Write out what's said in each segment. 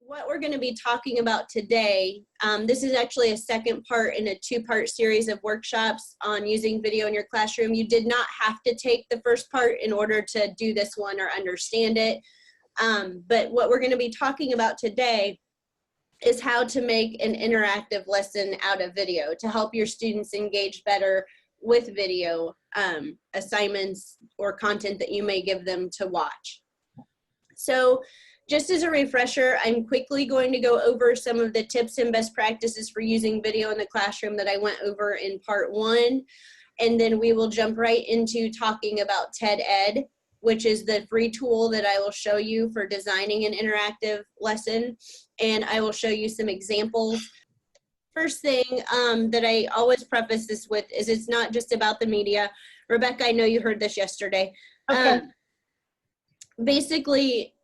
What we're going to be talking about today, this is actually a second part in a two-part series of workshops on using video in your classroom. You did not have to take the first part in order to do this one or understand it. But what we're going to be talking about today is how to make an interactive lesson out of video to help your students engage better with video assignments or content that you may give them to watch. So just as a refresher, I'm quickly going to go over some of the tips and best practices for using video in the classroom that I went over in part 1. And then we will jump right into talking about TED Ed, which is the free tool that I will show you for designing an interactive lesson. And I will show you some examples. First thing that I always preface this with is it's not just about the media. Rebecca, I know you heard this yesterday. Okay. Basically,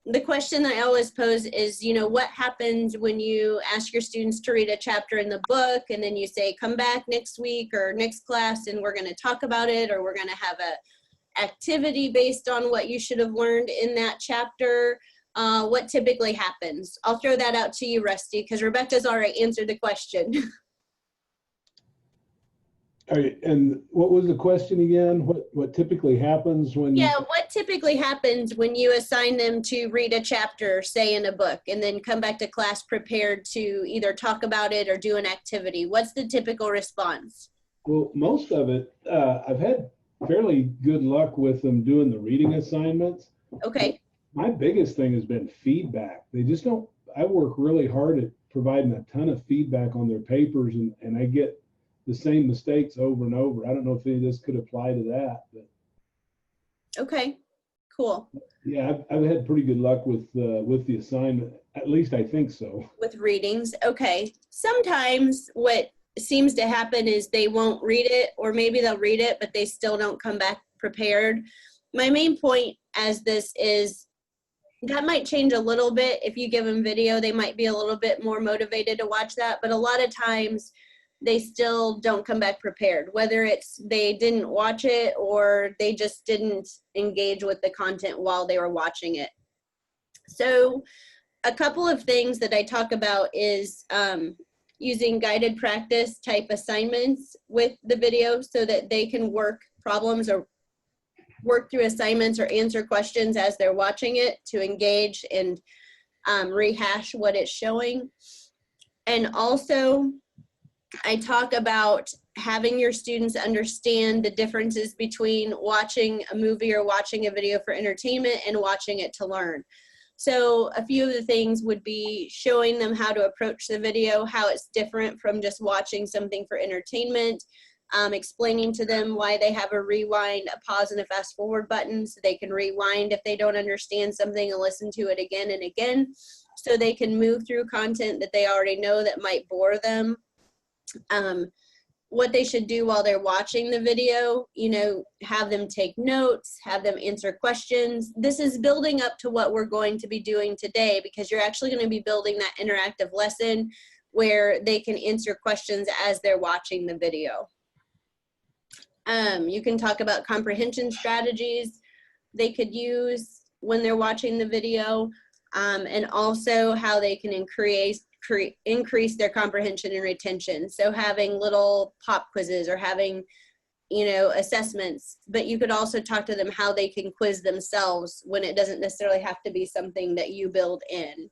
the question that I always pose is, you know, what happens when you ask your students to read a chapter in the book and then you say, come back next week or next class and we're going to talk about it, or we're going to have a activity based on what you should have learned in that chapter. What typically happens? I'll throw that out to you, Rusty, because Rebecca's already answered the question. All right, and what was the question again? What typically happens when? Yeah, what typically happens when you assign them to read a chapter, say in a book, and then come back to class prepared to either talk about it or do an activity? What's the typical response? Well, most of it, I've had fairly good luck with them doing the reading assignments. Okay. My biggest thing has been feedback. They just don't, I work really hard at providing a ton of feedback on their papers, and I get the same mistakes over and over. I don't know if any of this could apply to that, but. Okay, cool. Yeah, I've had pretty good luck with the assignment. At least I think so. With readings, okay. Sometimes what seems to happen is they won't read it, or maybe they'll read it, but they still don't come back prepared. My main point as this is that might change a little bit. If you give them video, they might be a little bit more motivated to watch that, but a lot of times they still don't come back prepared, whether it's they didn't watch it or they just didn't engage with the content while they were watching it. So a couple of things that I talk about is using guided practice type assignments with the video so that they can work problems or work through assignments or answer questions as they're watching it to engage and rehash what it's showing. And also, I talk about having your students understand the differences between watching a movie or watching a video for entertainment and watching it to learn. So a few of the things would be showing them how to approach the video, how it's different from just watching something for entertainment, explaining to them why they have a rewind, a pause, and a fast forward button so they can rewind if they don't understand something and listen to it again and again, so they can move through content that they already know that might bore them. What they should do while they're watching the video, you know, have them take notes, have them answer questions. This is building up to what we're going to be doing today, because you're actually going to be building that interactive lesson where they can answer questions as they're watching the video. You can talk about comprehension strategies they could use when they're watching the video, and also how they can increase their comprehension and retention. So having little pop quizzes or having, you know, assessments, but you could also talk to them how they can quiz themselves when it doesn't necessarily have to be something that you build in.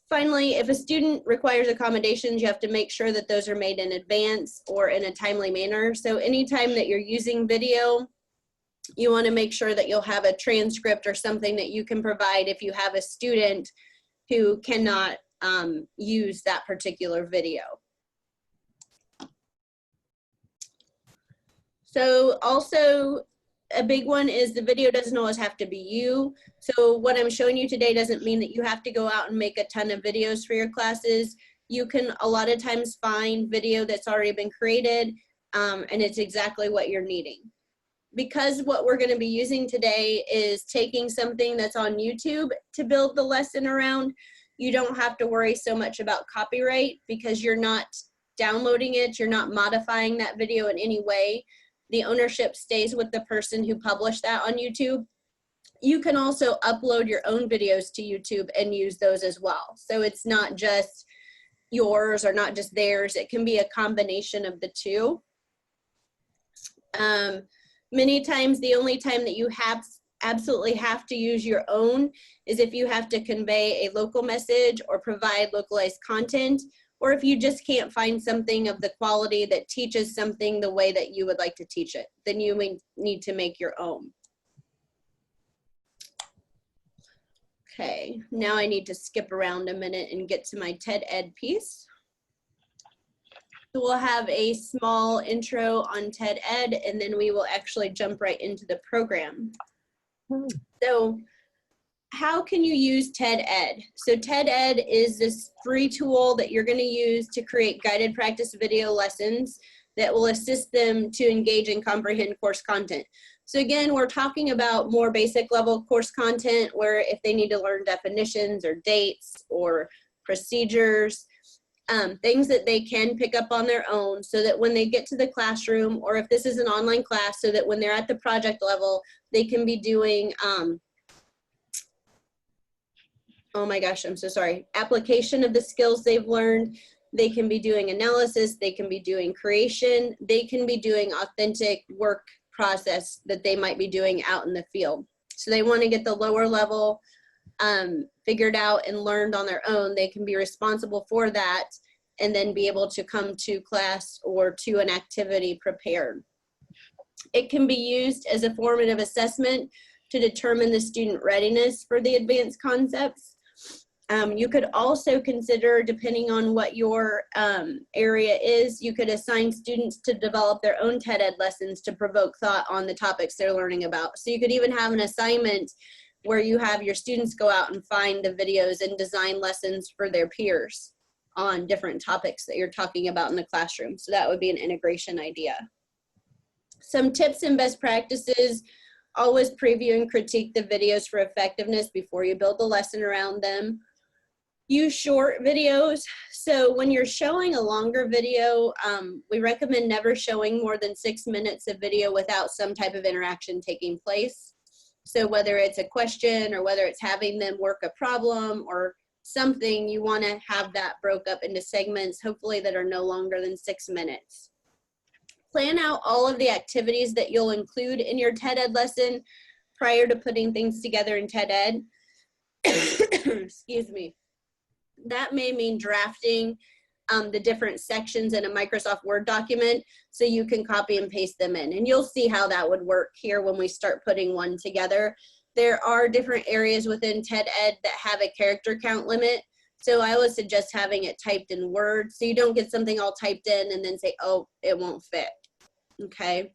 Finally, if a student requires accommodations, you have to make sure that those are made in advance or in a timely manner. So anytime that you're using video, you want to make sure that you'll have a transcript or something that you can provide if you have a student who cannot use that particular video. So also a big one is the video doesn't always have to be you. So what I'm showing you today doesn't mean that you have to go out and make a ton of videos for your classes. You can a lot of times find video that's already been created and it's exactly what you're needing. Because what we're going to be using today is taking something that's on YouTube to build the lesson around, you don't have to worry so much about copyright because you're not downloading it, you're not modifying that video in any way. The ownership stays with the person who published that on YouTube. You can also upload your own videos to YouTube and use those as well. So it's not just yours or not just theirs. It can be a combination of the two. Many times, the only time that you absolutely have to use your own is if you have to convey a local message or provide localized content, or if you just can't find something of the quality that teaches something the way that you would like to teach it, then you may need to make your own. Okay, now I need to skip around a minute and get to my TED Ed piece. So we'll have a small intro on TED Ed, and then we will actually jump right into the program. So how can you use TED Ed? So TED Ed is this free tool that you're going to use to create guided practice video lessons that will assist them to engage and comprehend course content. So again, we're talking about more basic level course content where if they need to learn definitions or dates or procedures, things that they can pick up on their own so that when they get to the classroom, or if this is an online class, so that when they're at the project level, they can be doing, oh my gosh, I'm so sorry, application of the skills they've learned. They can be doing analysis, they can be doing creation, they can be doing authentic work process that they might be doing out in the field. So they want to get the lower level figured out and learned on their own. They can be responsible for that and then be able to come to class or to an activity prepared. It can be used as a formative assessment to determine the student readiness for the advanced concepts. You could also consider, depending on what your area is, you could assign students to develop their own TED Ed lessons to provoke thought on the topics they're learning about. So you could even have an assignment where you have your students go out and find the videos and design lessons for their peers on different topics that you're talking about in the classroom. So that would be an integration idea. Some tips and best practices: always preview and critique the videos for effectiveness before you build the lesson around them. Use short videos. So when you're showing a longer video, we recommend never showing more than 6 minutes of video without some type of interaction taking place. So whether it's a question or whether it's having them work a problem or something, you want to have that broke up into segments, hopefully that are no longer than 6 minutes. Plan out all of the activities that you'll include in your TED Ed lesson prior to putting things together in TED Ed. Excuse me. That may mean drafting the different sections in a Microsoft Word document so you can copy and paste them in. And you'll see how that would work here when we start putting one together. There are different areas within TED Ed that have a character count limit. So I would suggest having it typed in Word so you don't get something all typed in and then say, oh, it won't fit. Okay.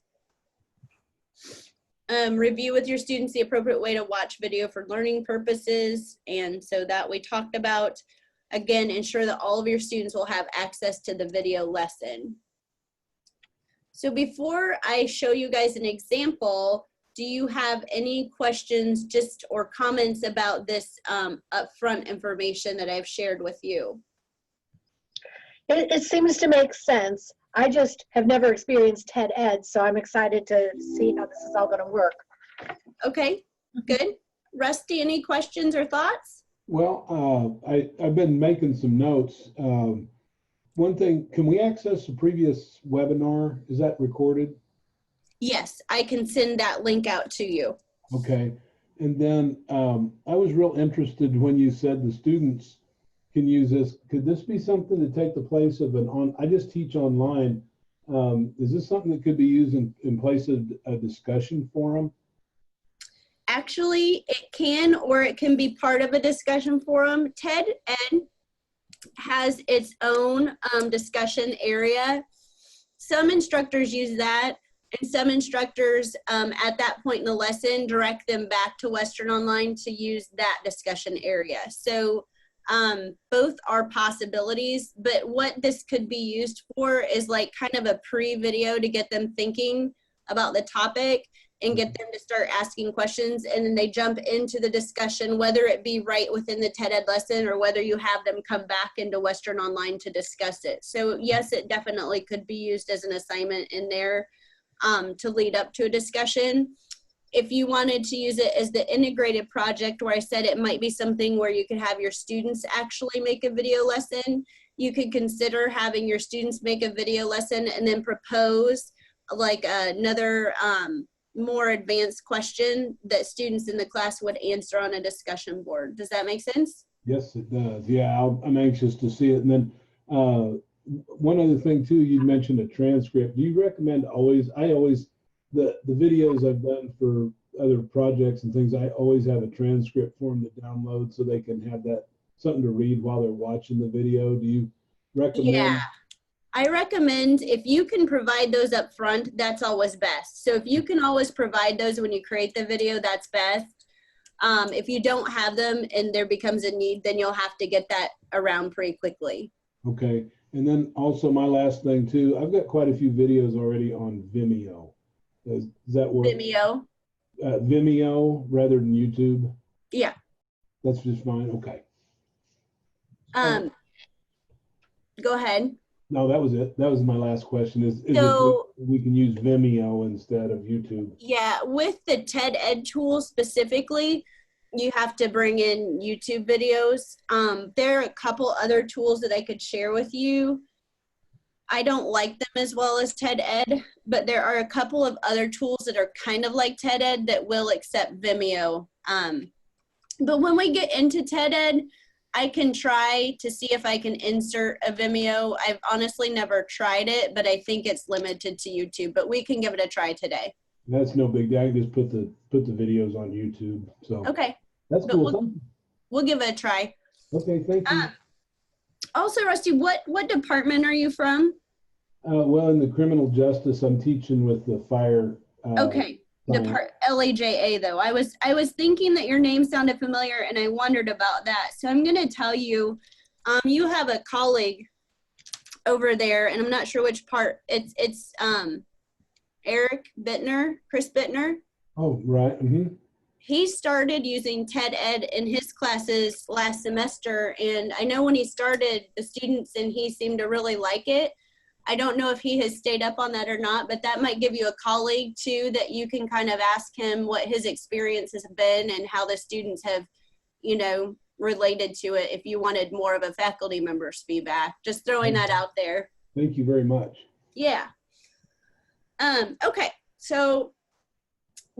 Review with your students the appropriate way to watch video for learning purposes. And so that we talked about. Again, ensure that all of your students will have access to the video lesson. So before I show you guys an example, do you have any questions or comments about this upfront information that I've shared with you? It seems to make sense. I just have never experienced TED Ed, so I'm excited to see how this is all going to work. Okay, good. Rusty, any questions or thoughts? Well, I've been making some notes. One thing, can we access the previous webinar? Is that recorded? Yes, I can send that link out to you. Okay. And then I was real interested when you said the students can use this. Could this be something to take the place of I just teach online. Is this something that could be used in place of a discussion forum? Actually, it can, or it can be part of a discussion forum. TED Ed has its own discussion area. Some instructors use that, and some instructors at that point in the lesson direct them back to Western Online to use that discussion area. So both are possibilities, but what this could be used for is like kind of a pre-video to get them thinking about the topic and get them to start asking questions, and then they jump into the discussion, whether it be right within the TED Ed lesson or whether you have them come back into Western Online to discuss it. So yes, it definitely could be used as an assignment in there to lead up to a discussion. if you wanted to use it as the integrated project where I said it might be something where you could have your students actually make a video lesson, you could consider having your students make a video lesson and then propose like another more advanced question that students in the class would answer on a discussion board. Does that make sense? Yes, it does. Yeah, I'm anxious to see it. And then one other thing too, you mentioned a transcript. Do you recommend the videos I've done for other projects and things, I always have a transcript for them to download so they can have that something to read while they're watching the video. Do you recommend? Yeah. I recommend if you can provide those up front, that's always best. So if you can always provide those when you create the video, that's best. If you don't have them and there becomes a need, then you'll have to get that around pretty quickly. Okay. And then also my last thing too, I've got quite a few videos already on Vimeo. Does that work? Vimeo? Vimeo rather than YouTube? Yeah. That's just fine. Okay. Go ahead. No, that was it. That was my last question is So, if we can use Vimeo instead of YouTube. yeah, with the TED Ed tool specifically, you have to bring in YouTube videos. There are a couple other tools that I could share with you. I don't like them as well as TED Ed, but there are a couple of other tools that are kind of like TED Ed that will accept Vimeo. But when we get into TED Ed, I can try to see if I can insert a Vimeo. I've honestly never tried it, but I think it's limited to YouTube, but we can give it a try today. That's no big deal. I can just put the videos on YouTube. So Okay. that's But cool. we'll give it a try. Okay, thank you. Also, Rusty, what department are you from? Well, in the criminal justice, I'm teaching with the fire. Okay. LAJA though. I was thinking that your name sounded familiar and I wondered about that. So I'm gonna tell you, you have a colleague over there, and I'm not sure which part. It's Eric Bittner, Chris Bittner. Oh, right. Mm-hmm. He started using TED Ed in his classes last semester, and I know when he started, the students and he seemed to really like it. I don't know if he has stayed up on that or not, but that might give you a colleague too that you can kind of ask him what his experience has been and how the students have, you know, related to it if you wanted more of a faculty member's feedback. Just throwing that out there. Thank you very much. Yeah. Okay, so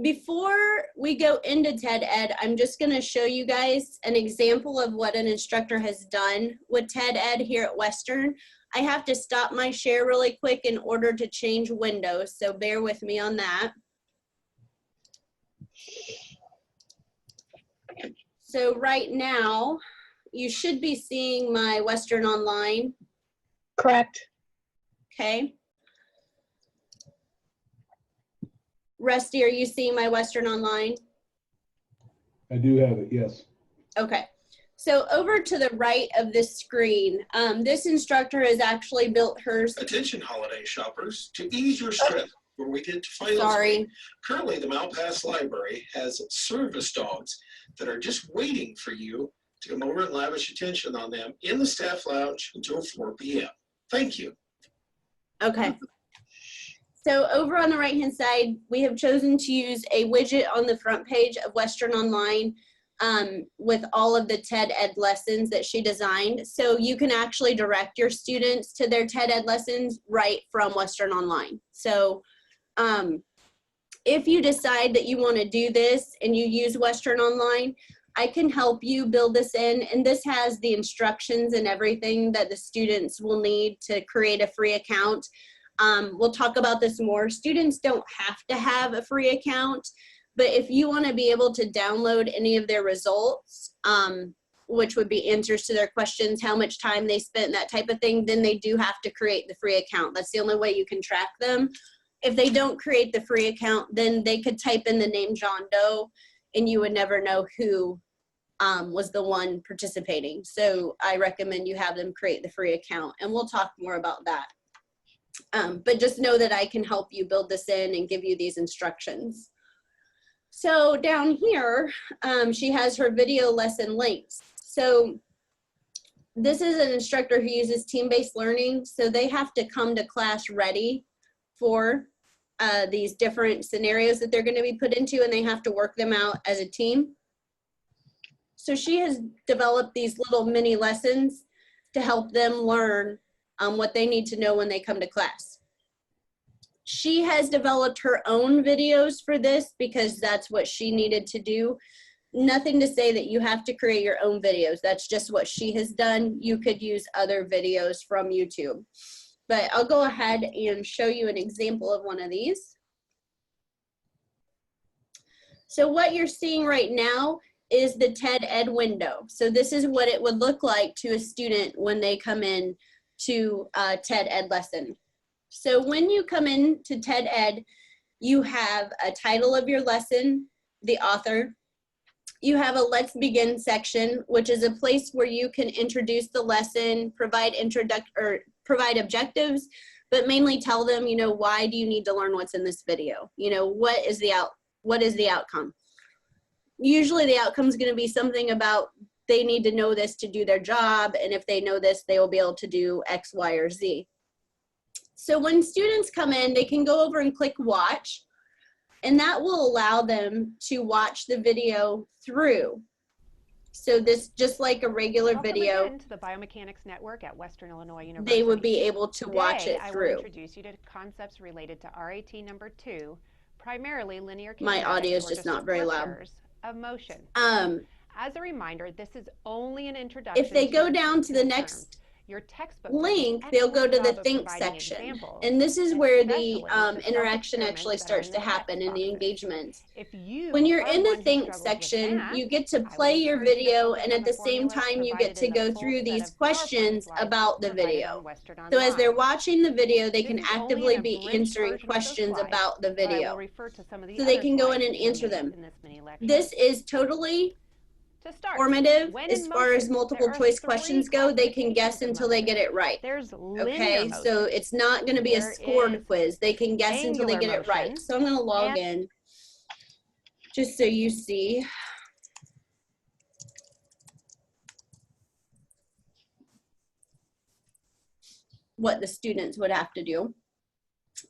before we go into TED Ed, I'm just going to show you guys an example of what an instructor has done with TED Ed here at Western. I have to stop my share really quick in order to change windows, so bear with me on that. So right now, you should be seeing my Western Online. Correct. Okay. Rusty, are you seeing my Western Online? I do have it, yes. Okay. So over to the right of this screen, this instructor has actually built hers. Attention holiday shoppers, to ease your stress before we get to finals. Sorry. Currently, the Malpass Library has service dogs that are just waiting for you to come over and lavish attention on them in the staff lounge until 4 p.m. Thank you. Okay. So over on the right-hand side, we have chosen to use a widget on the front page of Western Online with all of the TED Ed lessons that she designed. So you can actually direct your students to their TED Ed lessons right from Western Online. So if you decide that you want to do this and you use Western Online, I can help you build this in. And this has the instructions and everything that the students will need to create a free account. We'll talk about this more. Students don't have to have a free account, but if you want to be able to download any of their results, which would be answers to their questions, how much time they spent, that type of thing, then they do have to create the free account. That's the only way you can track them. If they don't create the free account, then they could type in the name John Doe and you would never know who was the one participating. So I recommend you have them create the free account, and we'll talk more about that. But just know that I can help you build this in and give you these instructions. So down here, she has her video lesson links. So this is an instructor who uses team-based learning, so they have to come to class ready for these different scenarios that they're going to be put into, and they have to work them out as a team. So she has developed these little mini lessons to help them learn what they need to know when they come to class. She has developed her own videos for this because that's what she needed to do. Nothing to say that you have to create your own videos. That's just what she has done. You could use other videos from YouTube. But I'll go ahead and show you an example of one of these. So what you're seeing right now is the TED Ed window. So this is what it would look like to a student when they come in to a TED Ed lesson. So when you come in to TED Ed, you have a title of your lesson, the author. You have a Let's Begin section, which is a place where you can introduce the lesson, provide objectives, but mainly tell them, you know, why do you need to learn what's in this video? You know, what is the outcome? Usually the outcome is going to be something about they need to know this to do their job, and if they know this, they will be able to do X, Y, or Z. So when students come in, they can go over and click watch, and that will allow them to watch the video through. So this, just like a regular video, Welcome again to the Biomechanics Network at Western Illinois University. they would be able to watch it Today, I through. will introduce you to concepts related to RAT number 2, primarily linear kinetics. My audio is or just not very loud. descriptors Of motion. As a reminder, this is only an introduction. if they go down to the terms. next Your textbook link, they'll go to the think section. And this is where the interaction actually starts to happen in the engagement. When you're in the think section, you get to play your video, and at the same time, you get to go through these questions about the video. So as they're watching the video, they can actively be answering questions about the video. So they can go in and answer them. This is totally formative as far as multiple choice questions go. They can guess until they get it right. Okay, so it's not going to be a scored quiz. They can guess until they get it right. So I'm going to log in just so you see. What the students would have to do.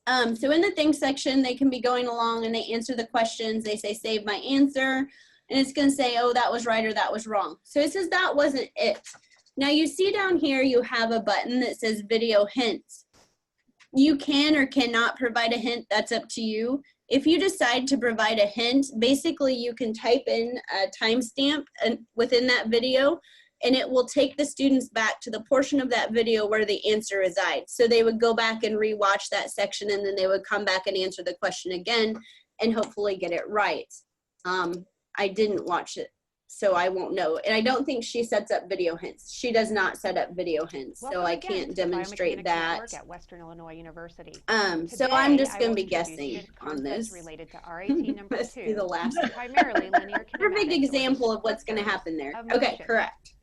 So in the think section, they can be going along and they answer the questions. They say, save my answer. And it's going to say, oh, that was right or that was wrong. So it says that wasn't it. Now you see down here, you have a button that says video hints. You can or cannot provide a hint. That's up to you. If you decide to provide a hint, basically you can type in a timestamp within that video, and it will take the students back to the portion of that video where the answer resides. So they would go back and rewatch that section, and then they would come back and answer the question again and hopefully get it right. I didn't watch it, so I won't know. And I don't think she sets up video hints. She does not set up video hints, so I can't demonstrate that. At Western Illinois University. So I'm just going to be guessing on this. Related to RAT number Let's 2, do the last primarily linear perfect example of what's going to happen there. Okay, correct.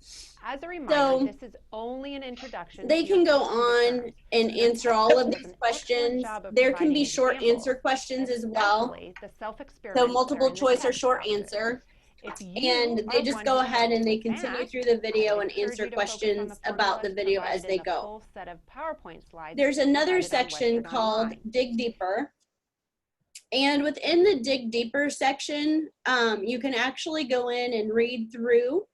As a reminder, this is only an introduction. They can go on and answer all of these questions. There can be short answer questions as well. So multiple choice or short answer. And they just go ahead and they continue through the video and answer questions about the video as they go. There's another section called Dig Deeper. And within the Dig Deeper section, you can actually go in and read through,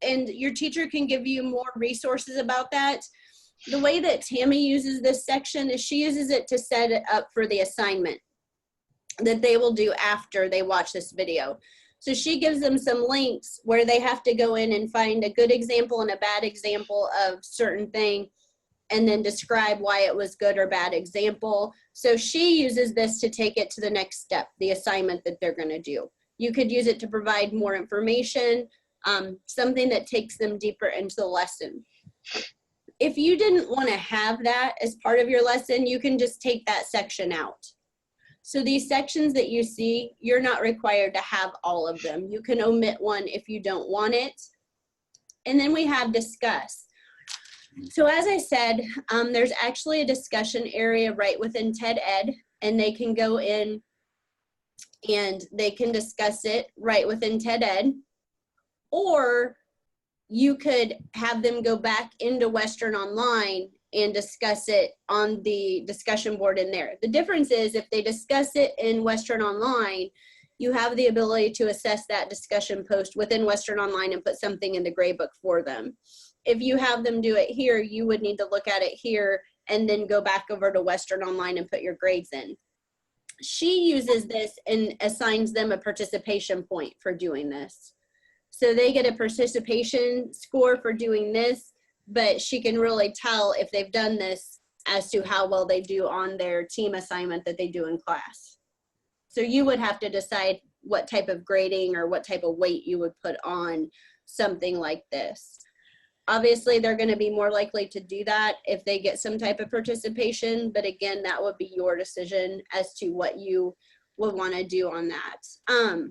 and your teacher can give you more resources about that. The way that Tammy uses this section is she uses it to set it up for the assignment that they will do after they watch this video. So she gives them some links where they have to go in and find a good example and a bad example of certain thing, and then describe why it was good or bad example. So she uses this to take it to the next step, the assignment that they're going to do. You could use it to provide more information, something that takes them deeper into the lesson. If you didn't want to have that as part of your lesson, you can just take that section out. So these sections that you see, you're not required to have all of them. You can omit one if you don't want it. And then we have discuss. So as I said, there's actually a discussion area right within TED Ed, and they can go in and they can discuss it right within TED Ed. Or you could have them go back into Western Online and discuss it on the discussion board in there. The difference is if they discuss it in Western Online, you have the ability to assess that discussion post within Western Online and put something in the gray book for them. If you have them do it here, you would need to look at it here and then go back over to Western Online and put your grades in. She uses this and assigns them a participation point for doing this. So they get a participation score for doing this, but she can really tell if they've done this as to how well they do on their team assignment that they do in class. So you would have to decide what type of grading or what type of weight you would put on something like this. Obviously, they're going to be more likely to do that if they get some type of participation, but again, that would be your decision as to what you would want to do on that.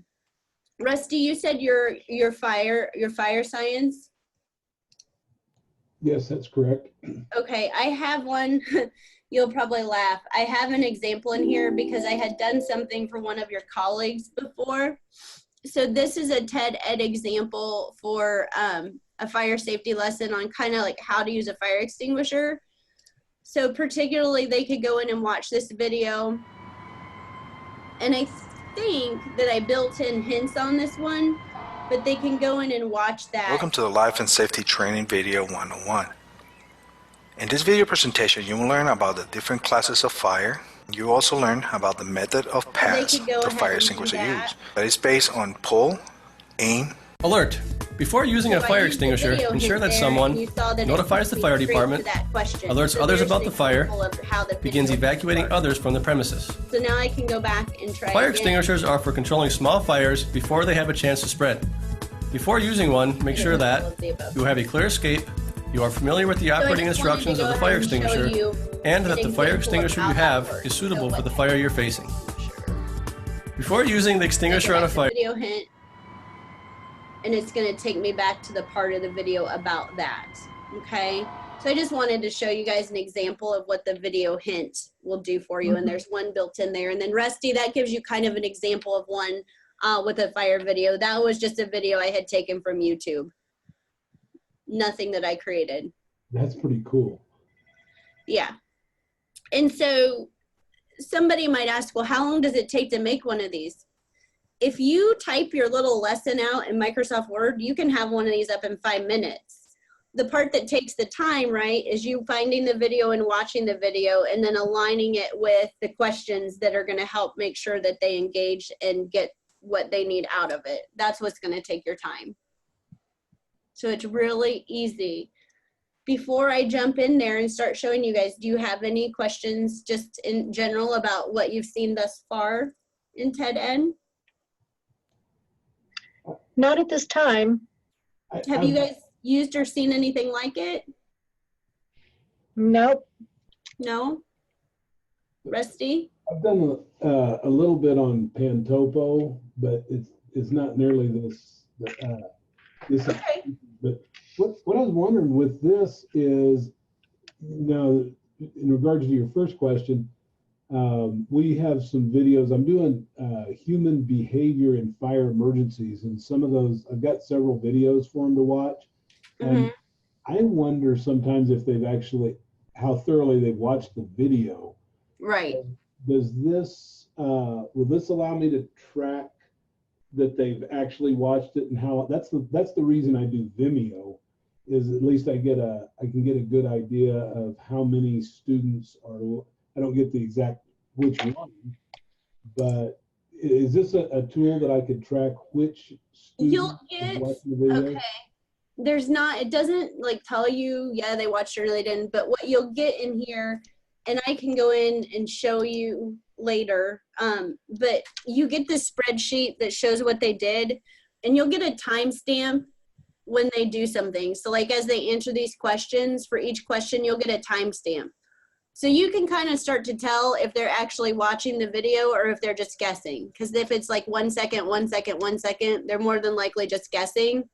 Rusty, you said your fire science. Yes, that's correct. Okay, I have one. You'll probably laugh. I have an example in here because I had done something for one of your colleagues before. So this is a TED Ed example for a fire safety lesson on kind of like how to use a fire extinguisher. So particularly they could go in and watch this video. And I think that I built in hints on this one, but they can go in and watch that. Welcome to the Life and Safety Training Video 101. In this video presentation, you will learn about the different classes of fire. You will also learn about the method of pass the fire extinguisher use. That is based on pull, aim. Alert! Before using a fire extinguisher, ensure that someone notifies the fire department, alerts others about the fire, begins evacuating others from the premises. So now I can go back and try Fire again. extinguishers are for controlling small fires before they have a chance to spread. Before using one, make sure that you have a clear escape, you are familiar with the operating instructions of the fire extinguisher, and that the fire extinguisher you have is suitable for the fire you're facing. Before using the extinguisher on a fire, video hint, and it's going to take me back to the part of the video about that. Okay, so I just wanted to show you guys an example of what the video hint will do for you, and there's one built in there. And then Rusty, that gives you kind of an example of one with a fire video. That was just a video I had taken from YouTube. Nothing that I created. That's pretty cool. Yeah. And so somebody might ask, well, how long does it take to make one of these? If you type your little lesson out in Microsoft Word, you can have one of these up in 5 minutes. The part that takes the time, right, is you finding the video and watching the video and then aligning it with the questions that are going to help make sure that they engage and get what they need out of it. That's what's going to take your time. So it's really easy. Before I jump in there and start showing you guys, do you have any questions just in general about what you've seen thus far in TED Ed? Not at this time. Have you guys used or seen anything like it? Nope. No? Rusty? I've done a little bit on Pantopo, but it's not nearly this. Okay. But what I was wondering with this is, now, in regards to your first question, we have some videos. I'm doing human behavior in fire emergencies, and some of those, I've got several videos for them to watch. And I wonder sometimes if they've actually, how thoroughly they've watched the video. Right. Does this, will this allow me to track that they've actually watched it, and how, that's the reason I do Vimeo, is at least I can get a good idea of how many students are, I don't get the exact which one, but is this a tool that I could track which students are watching the video? Okay. There's not, it doesn't like tell you, yeah, they watched it or they didn't, but what you'll get in here, and I can go in and show you later, but you get this spreadsheet that shows what they did, and you'll get a timestamp when they do something. So like as they answer these questions, for each question, you'll get a timestamp. So you can kind of start to tell if they're actually watching the video or if they're just guessing. Because if it's like 1 second, 1 second, 1 second, they're more than likely just guessing.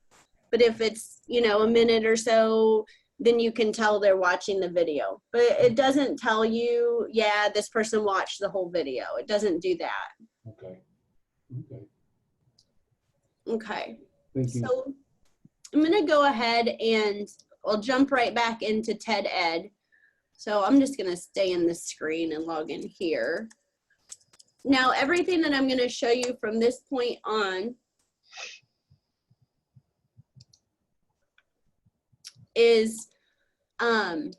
But if it's, you know, a minute or so, then you can tell they're watching the video. But it doesn't tell you, yeah, this person watched the whole video. It doesn't do that. Okay. Okay. Okay. Thank you. So I'm going to go ahead and I'll jump right back into TED Ed. So I'm just gonna stay in this screen and log in here. Now, everything that I'm gonna show you from this point on is gonna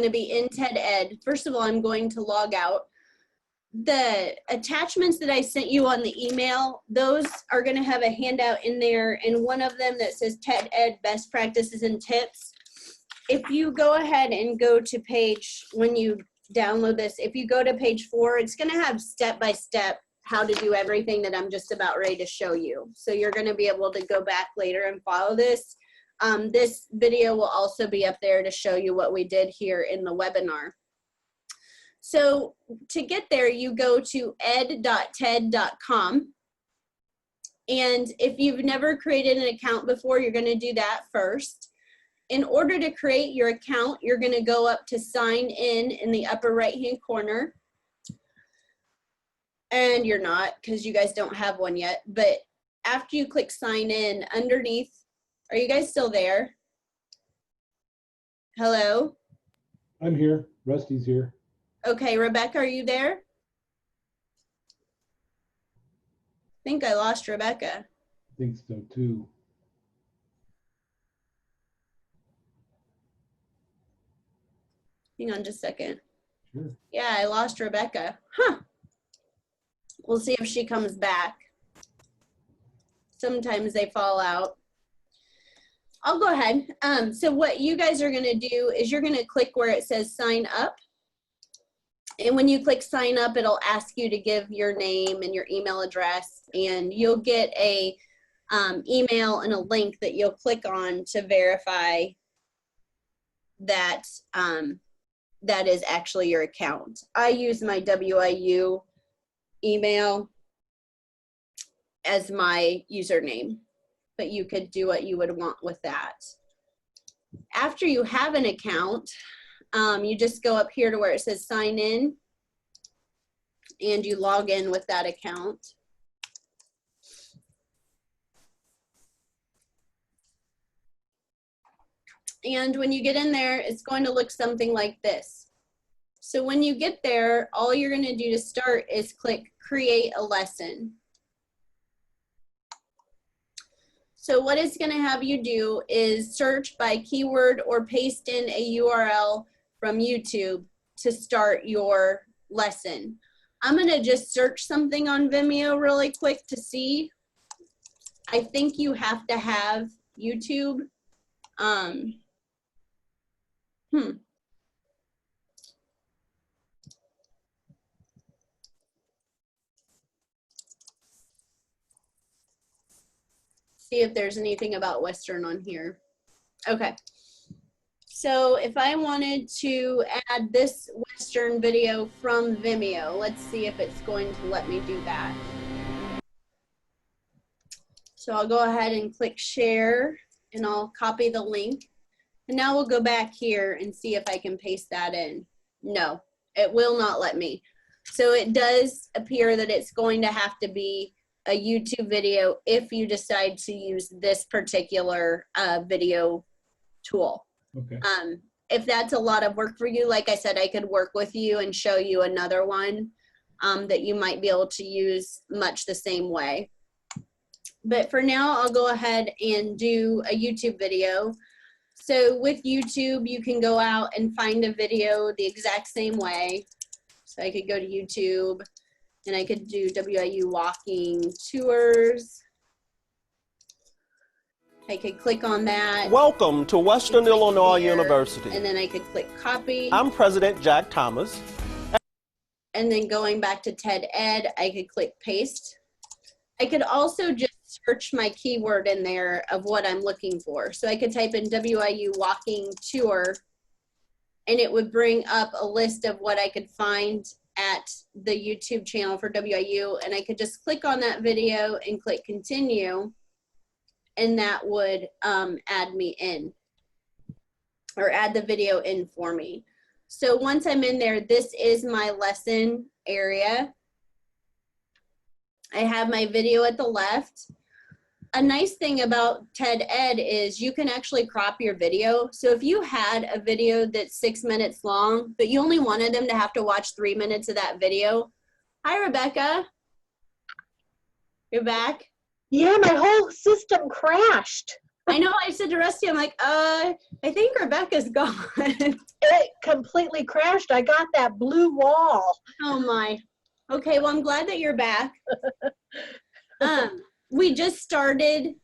be in TED Ed. First of all, I'm going to log out. The attachments that I sent you on the email, those are going to have a handout in there, and one of them that says TED Ed Best Practices and Tips. If you go ahead and go to page, when you download this, if you go to page 4, it's going to have step-by-step how to do everything that I'm just about ready to show you. So you're going to be able to go back later and follow this. This video will also be up there to show you what we did here in the webinar. So to get there, you go to ed.ted.com. And if you've never created an account before, you're going to do that first. In order to create your account, you're going to go up to sign in the upper right-hand corner. And you're not, because you guys don't have one yet. But after you click sign in, underneath, are you guys still there? Hello? I'm here. Rusty's here. Okay, Rebecca, are you there? I think I lost Rebecca. I think so too. Hang on just a second. Sure. Yeah, I lost Rebecca. Huh. We'll see if she comes back. Sometimes they fall out. I'll go ahead. So what you guys are going to do is you're going to click where it says sign up. And when you click sign up, it'll ask you to give your name and your email address, and you'll get a email and a link that you'll click on to verify that that is actually your account. I use my WIU email as my username, but you could do what you would want with that. After you have an account, you just go up here to where it says sign in, and you log in with that account. And when you get in there, it's going to look something like this. So when you get there, all you're going to do to start is click create a lesson. So what it's going to have you do is search by keyword or paste in a URL from YouTube to start your lesson. I'm going to just search something on Vimeo really quick to see. I think you have to have YouTube. See if there's anything about Western on here. Okay. So if I wanted to add this Western video from Vimeo, let's see if it's going to let me do that. So I'll go ahead and click share, and I'll copy the link. And now we'll go back here and see if I can paste that in. No, it will not let me. So it does appear that it's going to have to be a YouTube video if you decide to use this particular video tool. Okay. If that's a lot of work for you, like I said, I could work with you and show you another one that you might be able to use much the same way. But for now, I'll go ahead and do a YouTube video. So with YouTube, you can go out and find a video the exact same way. So I could go to YouTube and I could do WIU walking tours. I could click on that. Welcome to Western Illinois University. And then I could click copy. I'm President Jack Thomas. And then going back to TED Ed, I could click paste. I could also just search my keyword in there of what I'm looking for. So I could type in WIU walking tour, and it would bring up a list of what I could find at the YouTube channel for WIU, and I could just click on that video and click continue, and that would add me in, or add the video in for me. So once I'm in there, this is my lesson area. I have my video at the left. a nice thing about TED Ed is you can actually crop your video. So if you had a video that's 6 minutes long, but you only wanted them to have to watch 3 minutes of that video. Hi, Rebecca. You're back? Yeah, my whole system crashed. I know, I said to Rusty, I'm like, I think Rebecca's gone. It completely crashed. I got that blue wall. Oh my. Okay, well, I'm glad that you're back. We just started.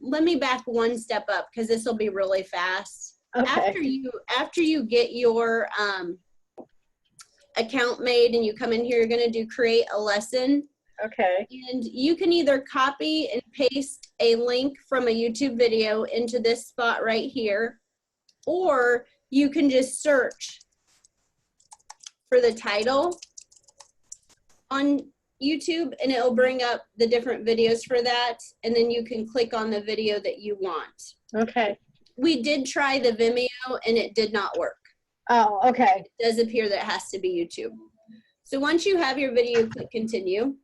Let me back one step up because this will be really fast. Okay. After you get your account made and you come in here, you're going to do create a lesson. Okay. And you can either copy and paste a link from a YouTube video into this spot right here, or you can just search for the title on YouTube and it'll bring up the different videos for that, and then you can click on the video that you want. Okay. We did try the Vimeo and it did not work. Oh, okay. It does appear that it has to be YouTube. So once you have your video, click continue.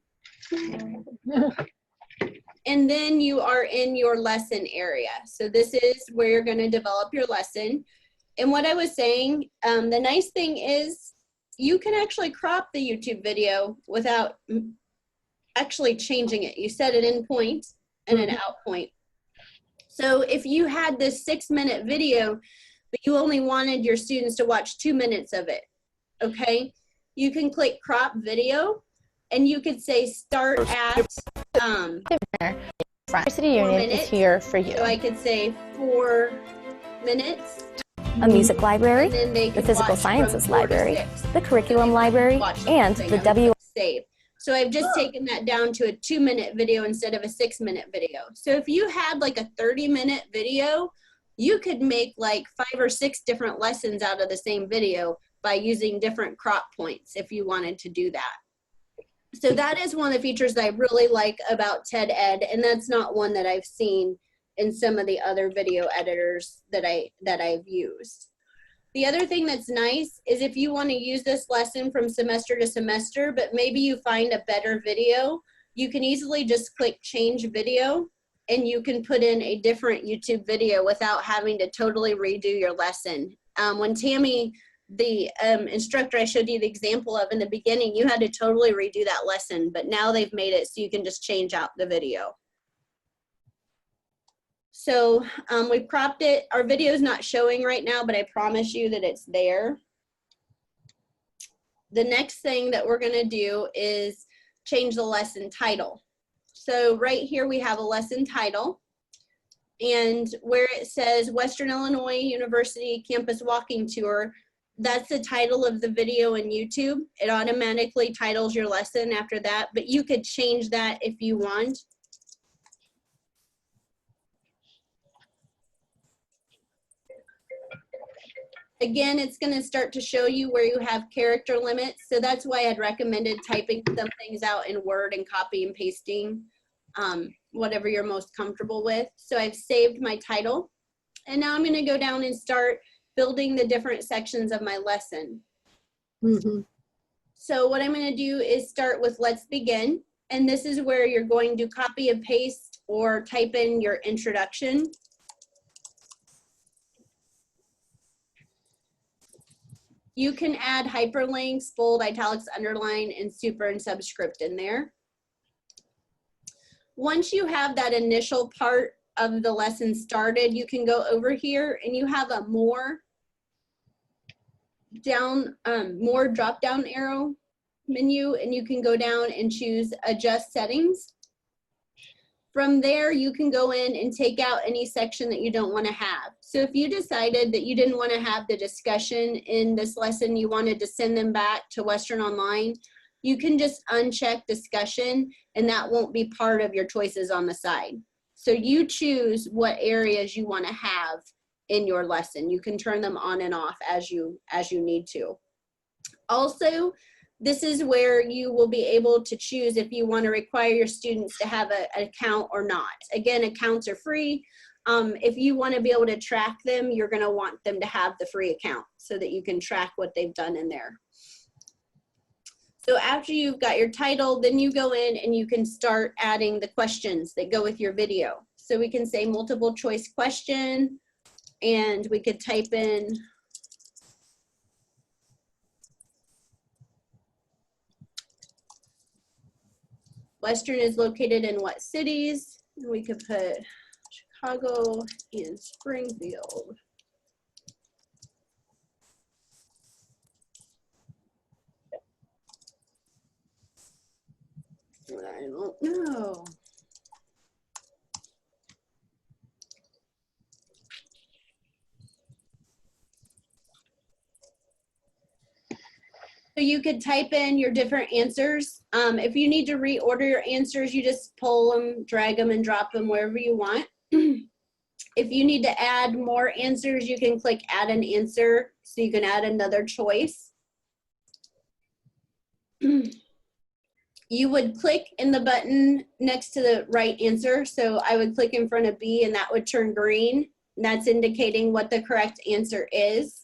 And then you are in your lesson area. So this is where you're going to develop your lesson. And what I was saying, the nice thing is you can actually crop the YouTube video without actually changing it. You set an in point and an out point. So if you had this 6-minute video, but you only wanted your students to watch 2 minutes of it, okay, you can click crop video and you could say start at University Union is here for you. So I could say 4 minutes. A music library, The the physical sciences library, the curriculum library, and the W. Save. So I've just taken that down to a 2-minute video instead of a 6-minute video. So if you had like a 30-minute video, you could make like 5 or 6 different lessons out of the same video by using different crop points if you wanted to do that. So that is one of the features that I really like about TED Ed, and that's not one that I've seen in some of the other video editors that I've used. The other thing that's nice is if you want to use this lesson from semester to semester, but maybe you find a better video, you can easily just click change video and you can put in a different YouTube video without having to totally redo your lesson. When Tammy, the instructor I showed you the example of in the beginning, you had to totally redo that lesson, but now they've made it so you can just change out the video. So we've cropped it. Our video is not showing right now, but I promise you that it's there. The next thing that we're gonna do is change the lesson title. So right here we have a lesson title, and where it says Western Illinois University Campus Walking Tour, that's the title of the video in YouTube. It automatically titles your lesson after that, but you could change that if you want. Again, it's going to start to show you where you have character limits. So that's why I'd recommended typing some things out in Word and copy and pasting, whatever you're most comfortable with. So I've saved my title. And now I'm going to go down and start building the different sections of my lesson. Mm-hmm. So what I'm going to do is start with let's begin. And this is where you're going to copy and paste or type in your introduction. You can add hyperlinks, bold, italics, underline, and super and subscript in there. Once you have that initial part of the lesson started, you can go over here and you have a more drop-down arrow menu, and you can go down and choose adjust settings. From there, you can go in and take out any section that you don't want to have. So if you decided that you didn't want to have the discussion in this lesson, you wanted to send them back to Western Online, you can just uncheck discussion and that won't be part of your choices on the side. So you choose what areas you want to have in your lesson. You can turn them on and off as you need to. Also, this is where you will be able to choose if you want to require your students to have an account or not. Again, accounts are free. If you want to be able to track them, you're going to want them to have the free account so that you can track what they've done in there. So after you've got your title, then you go in and you can start adding the questions that go with your video. So we can say multiple choice question, and we could type in Western is located in what cities? And we could put Chicago and Springfield. I don't know. So you could type in your different answers. If you need to reorder your answers, you just pull them, drag them, and drop them wherever you want. If you need to add more answers, you can click add an answer, so you can add another choice. You would click in the button next to the right answer. So I would click in front of B and that would turn green. And that's indicating what the correct answer is.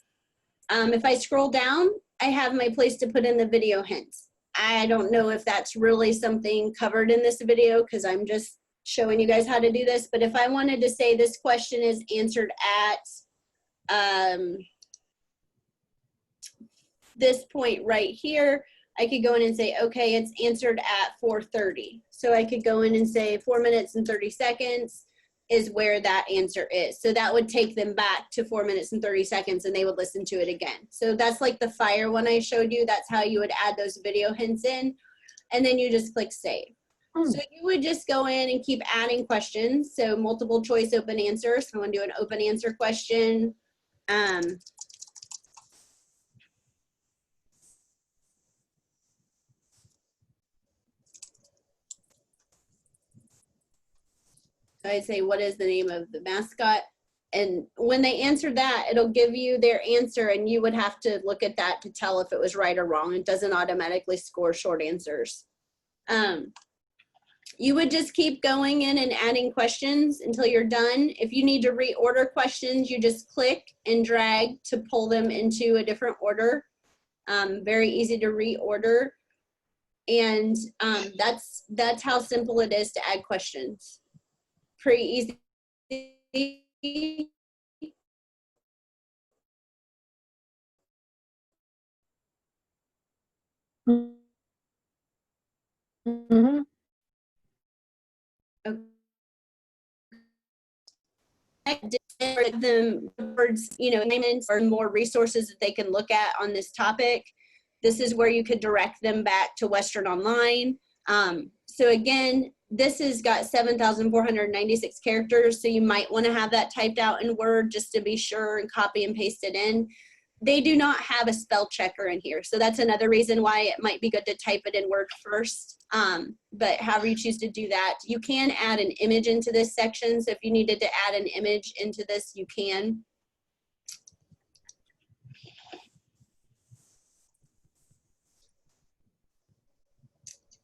If I scroll down, I have my place to put in the video hints. I don't know if that's really something covered in this video because I'm just showing you guys how to do this. But if I wanted to say this question is answered at this point right here, I could go in and say, okay, it's answered at 4:30. So I could go in and say 4 minutes and 30 seconds is where that answer is. So that would take them back to 4 minutes and 30 seconds and they would listen to it again. So that's like the fire one I showed you. That's how you would add those video hints in. And then you just click save. So you would just go in and keep adding questions. So multiple choice open answer. So I want to do an open answer question. I'd say, what is the name of the mascot? And when they answer that, it'll give you their answer and you would have to look at that to tell if it was right or wrong. It doesn't automatically score short answers. You would just keep going in and adding questions until you're done. If you need to reorder questions, you just click and drag to pull them into a different order. Very easy to reorder. And that's how simple it is to add questions. Pretty easy. Mm-hmm. Them words, you know, or more resources that they can look at on this topic. This is where you could direct them back to Western Online. So again, this has got 7,496 characters, so you might want to have that typed out in Word just to be sure and copy and paste it in. They do not have a spell checker in here, so that's another reason why it might be good to type it in Word first. But however you choose to do that, you can add an image into this section, so if you needed to add an image into this, you can.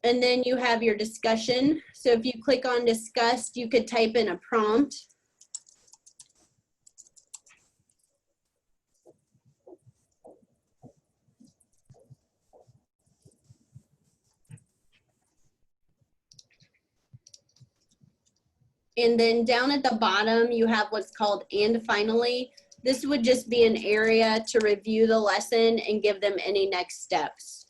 And then you have your discussion. So if you click on discussed, you could type in a prompt. And then down at the bottom, you have what's called and finally. This would just be an area to review the lesson and give them any next steps.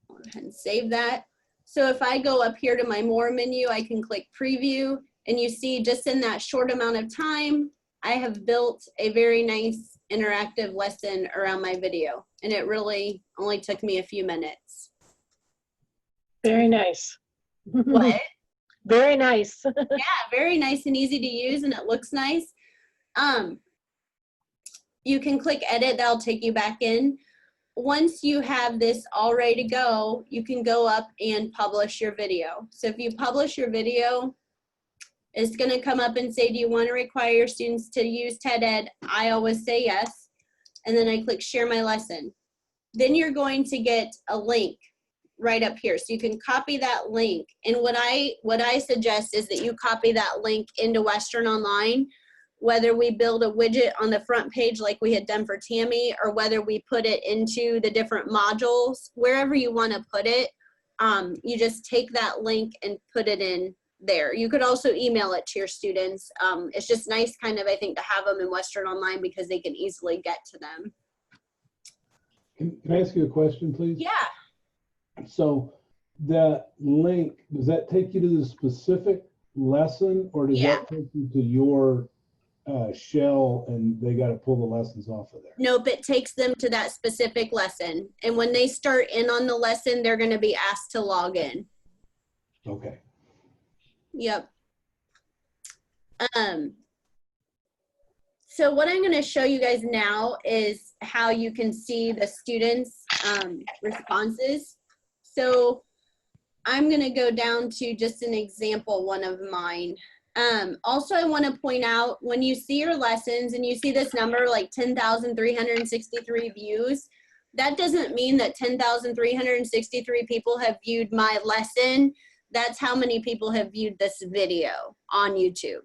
Go ahead and save that. So if I go up here to my more menu, I can click preview, and you see just in that short amount of time, I have built a very nice interactive lesson around my video, and it really only took me a few minutes. Very nice. What? Very nice. Yeah, very nice and easy to use, and it looks nice. You can click edit, that'll take you back in. Once you have this all ready to go, you can go up and publish your video. So if you publish your video, it's going to come up and say, do you want to require your students to use TED Ed? I always say yes. And then I click share my lesson. Then you're going to get a link right up here. So you can copy that link. And what I suggest is that you copy that link into Western Online. whether we build a widget on the front page like we had done for Tammy, or whether we put it into the different modules, wherever you want to put it, you just take that link and put it in there. You could also email it to your students. It's just nice kind of, I think, to have them in Western Online because they can easily get to them. Can I ask you a question, please? Yeah. So that link, does that take you to the specific lesson, or does that take you to your shell and they got to pull the lessons off of there? Nope, it takes them to that specific lesson. And when they start in on the lesson, they're going to be asked to log in. Okay. Yep. So what I'm going to show you guys now is how you can see the students' responses. So I'm going to go down to just an example one of mine. Also, I want to point out, when you see your lessons and you see this number like 10,363 views, that doesn't mean that 10,363 people have viewed my lesson. That's how many people have viewed this video on YouTube.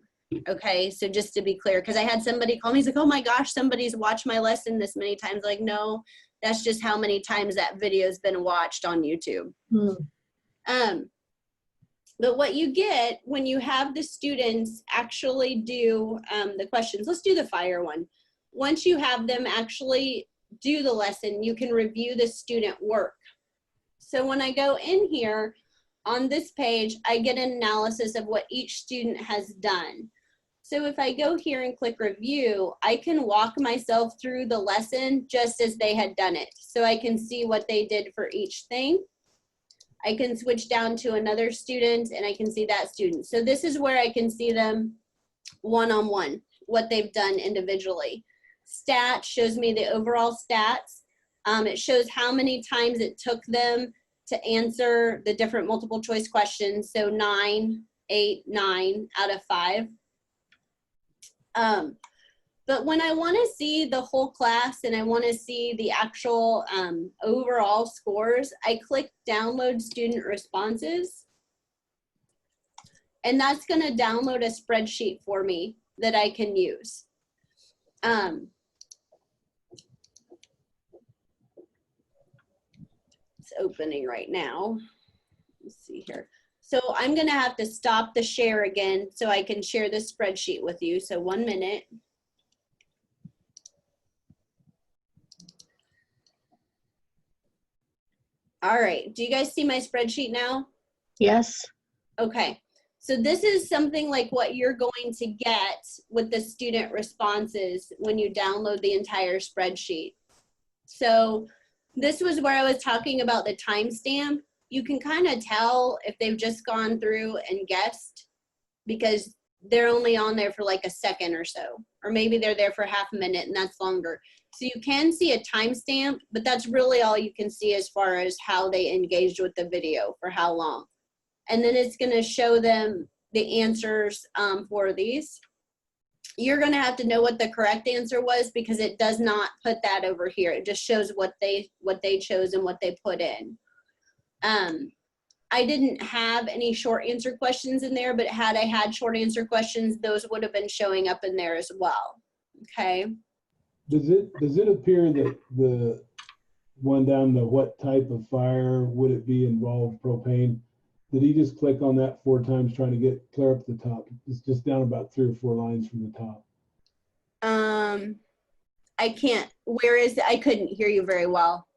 Okay, so just to be clear, because I had somebody call me, he's like, oh my gosh, somebody's watched my lesson this many times. Like, no, that's just how many times that video has been watched on YouTube. But what you get when you have the students actually do the questions, let's do the fire one. Once you have them actually do the lesson, you can review the student work. So when I go in here on this page, I get an analysis of what each student has done. So if I go here and click review, I can walk myself through the lesson just as they had done it. So I can see what they did for each thing. I can switch down to another student and I can see that student. So this is where I can see them one-on-one, what they've done individually. Stats shows me the overall stats. It shows how many times it took them to answer the different multiple choice questions. So 9, 8, 9 out of 5. But when I want to see the whole class and I want to see the actual overall scores, I click download student responses. And that's going to download a spreadsheet for me that I can use. It's opening right now. Let's see here. So I'm going to have to stop the share again so I can share this spreadsheet with you. So 1 minute. All right, do you guys see my spreadsheet now? Yes. Okay, so this is something like what you're going to get with the student responses when you download the entire spreadsheet. So this was where I was talking about the timestamp. You can kind of tell if they've just gone through and guessed because they're only on there for like a second or so, or maybe they're there for half a minute and that's longer. So you can see a timestamp, but that's really all you can see as far as how they engaged with the video for how long. And then it's going to show them the answers for these. You're going to have to know what the correct answer was because it does not put that over here. It just shows what they chose and what they put in. I didn't have any short answer questions in there, but had I had short answer questions, those would have been showing up in there as well. Okay. Does it appear that the one down the what type of fire would it be involved propane? Did he just click on that 4 times trying to get clear up the top? It's just down about 3 or 4 lines from the top. I can't. Where is it? I couldn't hear you very well.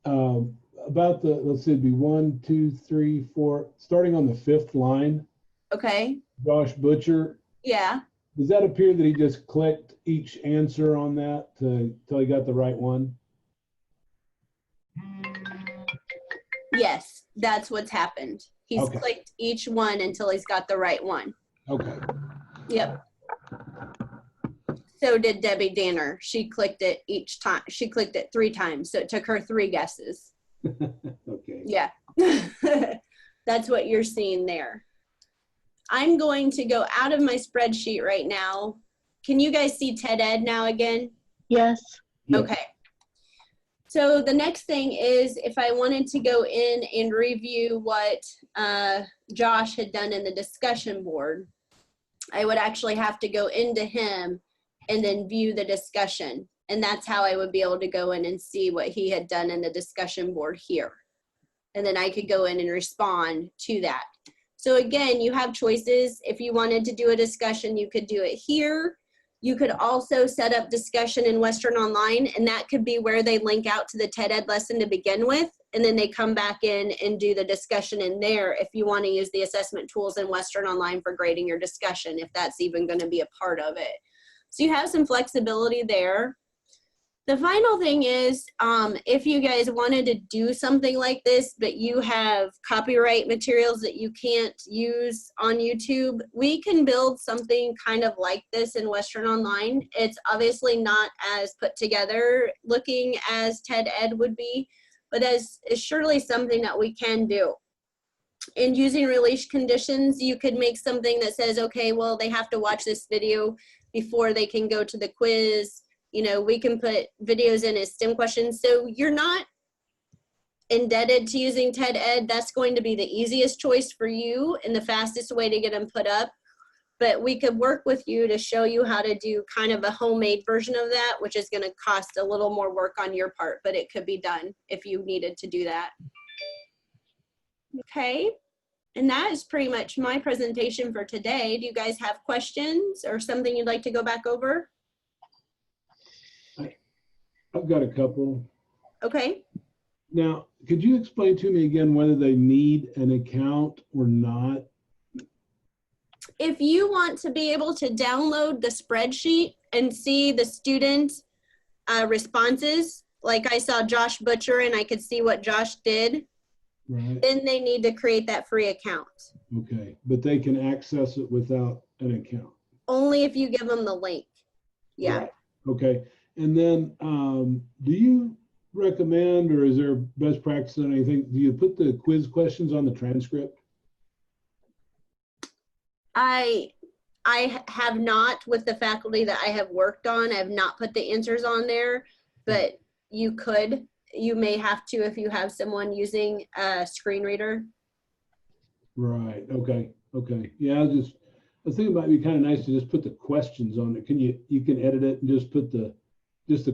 About the, let's see, it'd be 1, 2, 3, 4, starting on the 5th line. Okay. Josh Butcher. Yeah. Does that appear that he just clicked each answer on that till he got the right one? Yes, that's what's happened. He's clicked each one until he's got the right one. Okay. Yep. So did Debbie Danner. She clicked it each time. She clicked it 3 times. So it took her 3 guesses. Okay. Yeah. That's what you're seeing there. I'm going to go out of my spreadsheet right now. Can you guys see TED Ed now again? Yes. Okay. So the next thing is if I wanted to go in and review what Josh had done in the discussion board, I would actually have to go into him and then view the discussion. And that's how I would be able to go in and see what he had done in the discussion board here. And then I could go in and respond to that. So again, you have choices. If you wanted to do a discussion, you could do it here. You could also set up discussion in Western Online, and that could be where they link out to the TED Ed lesson to begin with, and then they come back in and do the discussion in there if you want to use the assessment tools in Western Online for grading your discussion, if that's even going to be a part of it. So you have some flexibility there. The final thing is, if you guys wanted to do something like this, but you have copyright materials that you can't use on YouTube, we can build something kind of like this in Western Online. It's obviously not as put together looking as TED Ed would be, but is surely something that we can do. In using release conditions, you could make something that says, okay, well, they have to watch this video before they can go to the quiz. You know, we can put videos in as STEM questions. So you're not indebted to using TED Ed. That's going to be the easiest choice for you and the fastest way to get them put up. But we could work with you to show you how to do kind of a homemade version of that, which is going to cost a little more work on your part, but it could be done if you needed to do that. Okay. And that is pretty much my presentation for today. Do you guys have questions or something you'd like to go back over? I've got a couple. Okay. Now, could you explain to me again whether they need an account or not? If you want to be able to download the spreadsheet and see the student responses, like I saw Josh Butcher and I could see what Josh did, right, then they need to create that free account. Okay, but they can access it without an account? Only if you give them the link. Yeah. Right. Okay. And then do you recommend, or is there best practice on anything, do you put the quiz questions on the transcript? I have not, with the faculty that I have worked on, I have not put the answers on there, but you could. You may have to if you have someone using a screen reader. Right. Okay. Okay. Yeah, I think it might be kind of nice to just put the questions on it. You can edit it and just put the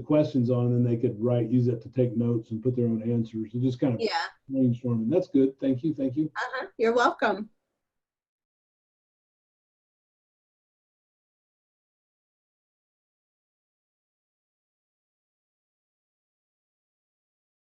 questions on, and then they could use it to take notes and put their own answers and just kind of brainstorming. That's good. Thank you. Thank you. You're welcome.